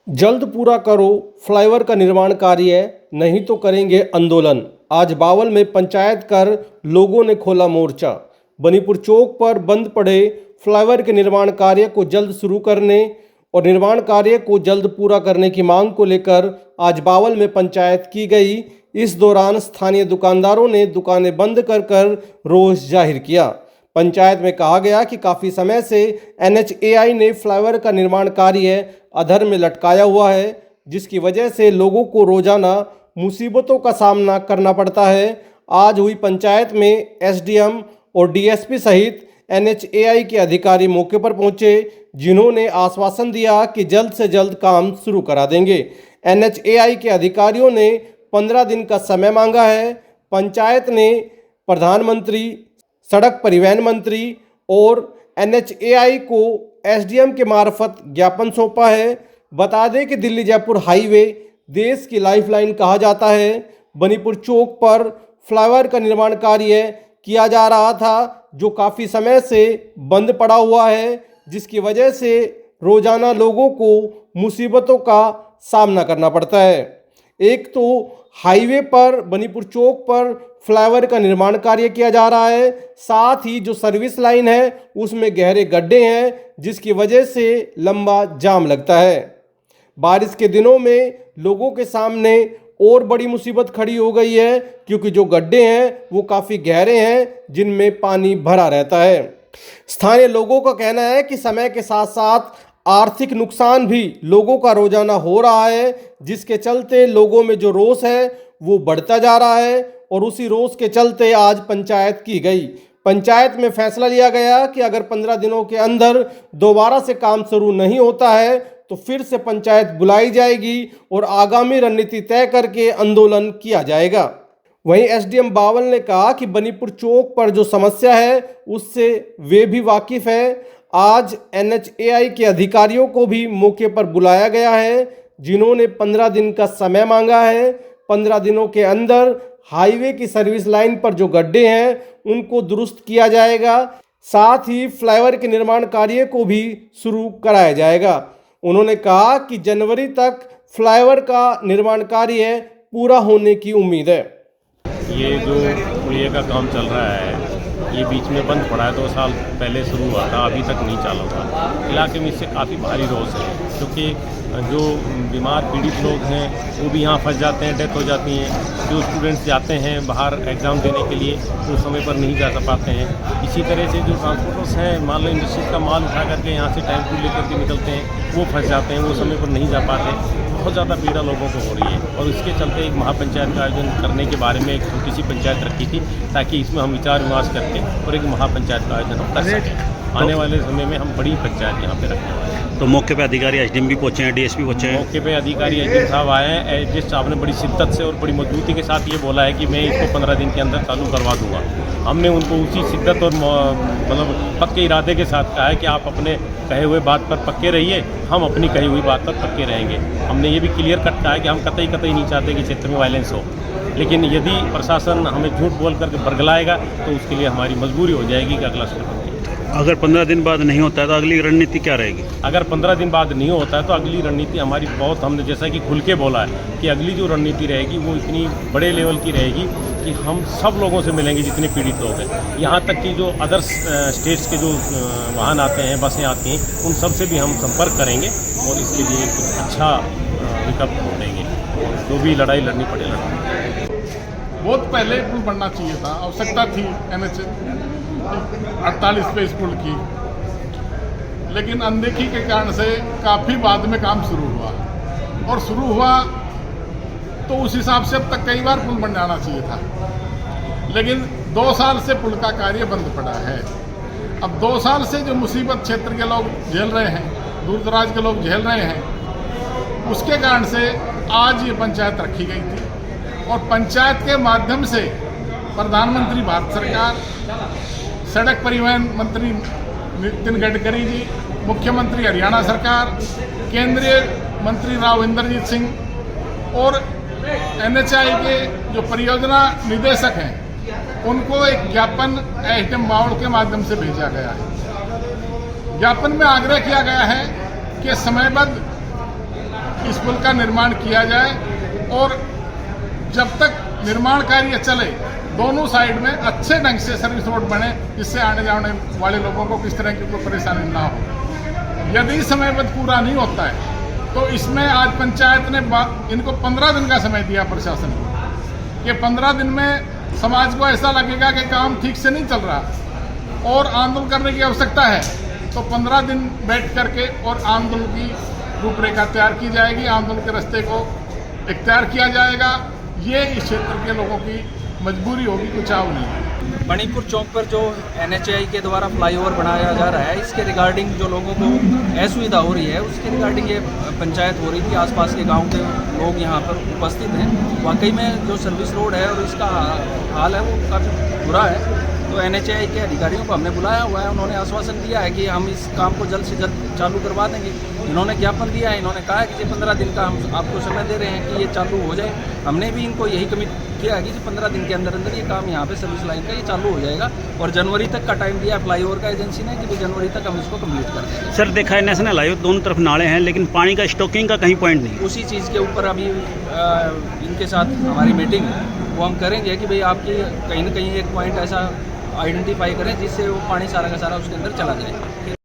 जल्द पूरा करो फ्लाईओवर का निर्माण कार्य, नहीं तो करेंगे आंदोलन। आज बावल में पंचायत कर लोगों ने खोला मोर्चा। बनीपुर चौक पर बंद पड़े फ्लाईओवर के निर्माण कार्य को जल्द शुरू करने और निर्माण कार्य को जल्द पूरा करने की मांग को लेकर आज बावल में पंचायत की गई। इस दौरान स्थानीय दुकानदारों ने दुकानें बंद कर रोष जाहिर किया। पंचायत में कहा गया कि काफ़ी समय से NHAI ने फ्लाईओवर का निर्माण कार्य अधर में लटकाया हुआ है, जिसकी वजह से लोगों को रोजाना मुसीबतों का सामना करना पड़ता है। आज हुई पंचायत में SDM और DSP सहित NHAI के अधिकारी मौके पर पहुंचे, जिन्होंने आश्वासन दिया कि जल्द से जल्द काम शुरू करा देंगे। NHAI के अधिकारियों ने 15 दिन का समय मांगा है। पंचायत ने प्रधानमंत्री, सड़क परिवहन मंत्री और NHAI को SDM के मार्फत ज्ञापन सौंपा है। बता दें कि दिल्ली जयपुर हाईवे देश की लाइफलाइन कहा जाता है। बनीपुर चौक पर फ्लाईओवर का निर्माण कार्य किया जा रहा था, जो काफ़ी समय से बंद पड़ा हुआ है, जिसकी वजह से रोजाना लोगों को मुसीबतों का सामना करना पड़ता है। एक तो हाईवे पर बनीपुर चौक पर फ्लाईओवर का निर्माण कार्य किया जा रहा है, साथ ही जो सर्विस लाइन है उसमें गहरे गड्ढे हैं, जिसकी वजह से लंबा जाम लगता है। बारिश के दिनों में लोगों के सामने और बड़ी मुसीबत खड़ी हो गई है, क्योंकि जो गड्ढे हैं वो काफ़ी गहरे हैं, जिनमें पानी भरा रहता है। स्थानीय लोगों का कहना है कि समय के साथ साथ आर्थिक नुकसान भी लोगों का रोजाना हो रहा है, जिसके चलते लोगों में जो रोष है वो बढ़ता जा रहा है और उसी रोष के चलते आज पंचायत की गई। पंचायत में फैसला लिया गया कि अगर 15 दिनों के अंदर दोबारा से काम शुरू नहीं होता है तो फिर से पंचायत बुलाई जाएगी और आगामी रणनीति तय करके आंदोलन किया जाएगा। वहीं SDM बावल ने कहा कि बनीपुर चौक पर जो समस्या है उससे वे भी वाकिफ है। आज NHAI के अधिकारियों को भी मौके पर बुलाया गया है, जिन्होंने 15 दिन का समय मांगा है। 15 दिनों के अंदर हाईवे की सर्विस लाइन पर जो गड्ढे हैं उनको दुरुस्त किया जाएगा, साथ ही फ्लाईओवर के निर्माण कार्य को भी शुरू कराया जाएगा। उन्होंने कहा कि जनवरी तक फ्लाईओवर का निर्माण कार्य पूरा होने की उम्मीद है। ये जो पुलिया का काम चल रहा है ये बीच में बंद पड़ा है, 2 साल पहले शुरू हुआ था, अभी तक नहीं चालू हुआ। इलाके में इससे काफ़ी भारी रोष है, क्योंकि जो बीमार पीड़ित लोग हैं वो भी यहाँ फंस जाते हैं, डेथ हो जाती है। जो स्टूडेंट्स जाते हैं बाहर एग्ज़ाम देने के लिए वो समय पर नहीं जा पाते हैं। इसी तरह से जो ट्रांसपोर्टर्स हैं, मान लो इंडस्ट्री का माल उठा करके यहाँ से टाइम टू लेकर के निकलते हैं, वो फंस जाते हैं, वो समय पर नहीं जा पाते। बहुत ज़्यादा पीड़ा लोगों को हो रही है और इसके चलते एक महापंचायत का आयोजन करने के बारे में एक छोटी सी पंचायत रखी थी, ताकि इसमें हम विचार विमर्श करके और एक महापंचायत का आयोजन हम कर सकें। आने वाले समय में हम बड़ी पंचायत यहाँ पे रखने वाले हैं। तो मौके पे अधिकारी SDM भी पहुँचे हैं, DSP पहुँचे हैं। मौके पे अधिकारी SDM साहब आए हैं। SDM साहब ने बड़ी शिद्दत से और बड़ी मजबूती के साथ ये बोला है कि मैं इसको 15 दिन के अंदर चालू करवा दूंगा। हमने उनको उसी शिद्दत और मतलब पक्के इरादे के साथ कहा है कि आप अपने कहे हुए बात पर पक्के रहिए, हम अपनी कही हुई बात पर पक्के रहेंगे। हमने ये भी क्लियर कट कहा है कि हम कतई नहीं चाहते कि क्षेत्र में वायलेंस हो, लेकिन यदि प्रशासन हमें झूठ बोल करके बरगलाएगा तो उसके लिए हमारी मजबूरी हो जाएगी कि अगला स्टेप। अगर 15 दिन बाद नहीं होता है तो अगली रणनीति क्या रहेगी? अगर 15 दिन बाद नहीं होता है तो अगली रणनीति हमारी बहुत, हमने जैसा कि खुल के बोला है कि अगली जो रणनीति रहेगी वो इतनी बड़े लेवल की रहेगी कि हम सब लोगों से मिलेंगे जितने पीड़ित लोग हैं। यहाँ तक कि जो अदर्स स्टेट्स के जो वाहन आते हैं, बसें आती हैं, उन सब से भी हम संपर्क करेंगे और इसके लिए कुछ अच्छा विकल्प ढूंढेंगे। जो भी लड़ाई लड़नी पड़े लड़ाई। बहुत पहले पुल बनना चाहिए था, आवश्यकता थी NH 48 पे इस पुल की, लेकिन अनदेखी के कारण से काफ़ी बाद में काम शुरू हुआ और शुरू हुआ तो उस हिसाब से अब तक कई बार पुल बन जाना चाहिए था, लेकिन 2 साल से पुल का कार्य बंद पड़ा है। अब 2 साल से जो मुसीबत क्षेत्र के लोग झेल रहे हैं, दूर दराज के लोग झेल रहे हैं, उसके कारण से आज ये पंचायत रखी गई थी और पंचायत के माध्यम से प्रधानमंत्री भारत सरकार, सड़क परिवहन मंत्री नितिन गडकरी जी, मुख्यमंत्री हरियाणा सरकार, केंद्रीय मंत्री राव इंद्रजीत सिंह और NHAI के जो परियोजना निदेशक हैं उनको एक ज्ञापन SDM बावल के माध्यम से भेजा गया है। ज्ञापन में आग्रह किया गया है कि समयबद्ध पुल का निर्माण किया जाए और जब तक निर्माण कार्य चले दोनों साइड में अच्छे ढंग से सर्विस रोड बने, जिससे आने जाने वाले लोगों को किस तरह की कोई परेशानी ना हो। यदि समयबद्ध पूरा नहीं होता है तो इसमें आज पंचायत ने इनको 15 दिन का समय दिया प्रशासन को कि 15 दिन में समाज को ऐसा लगेगा कि काम ठीक से नहीं चल रहा और आंदोलन करने की आवश्यकता है, तो 15 दिन बैठ करके और आंदोलन की रूपरेखा तैयार की जाएगी, आंदोलन के रास्ते को इख्तियार किया जाएगा। ये इस क्षेत्र के लोगों की मजबूरी होगी, कुछ और नहीं। मणिपुर चौक पर जो NHAI के द्वारा फ्लाईओवर बनाया जा रहा है, इसके रिगार्डिंग जो लोगों को असुविधा हो रही है उसके रिगार्डिंग ये पंचायत हो रही थी। आसपास के गांव के लोग यहाँ पर उपस्थित हैं। वाकई में जो सर्विस रोड है और इसका हाल है वो काफ़ी बुरा है। तो NHAI के अधिकारियों को हमने बुलाया हुआ है, उन्होंने आश्वासन दिया है कि हम इस काम को जल्द से जल्द चालू करवा देंगे। इन्होंने ज्ञापन दिया है, इन्होंने कहा है कि 15 दिन का हम आपको समय दे रहे हैं कि ये चालू हो जाए। हमने भी इनको यही कमिट किया है कि 15 दिन के अंदर अंदर ये काम यहाँ पे सर्विस लाइन का ये चालू हो जाएगा और जनवरी तक का टाइम दिया है फ्लाईओवर का एजेंसी ने कि भाई जनवरी तक हम इसको कंप्लीट कर देंगे। सर देखा है नेशनल हाईवे दोनों तरफ नाले हैं लेकिन पानी का स्टॉकिंग का कहीं पॉइंट नहीं। उसी चीज़ के ऊपर अभी इनके साथ हमारी मीटिंग है, वो हम करेंगे कि भाई आपकी कहीं ना कहीं एक पॉइंट ऐसा आइडेंटिफाई करें जिससे वो पानी सारा का सारा उसके अंदर चला जाए।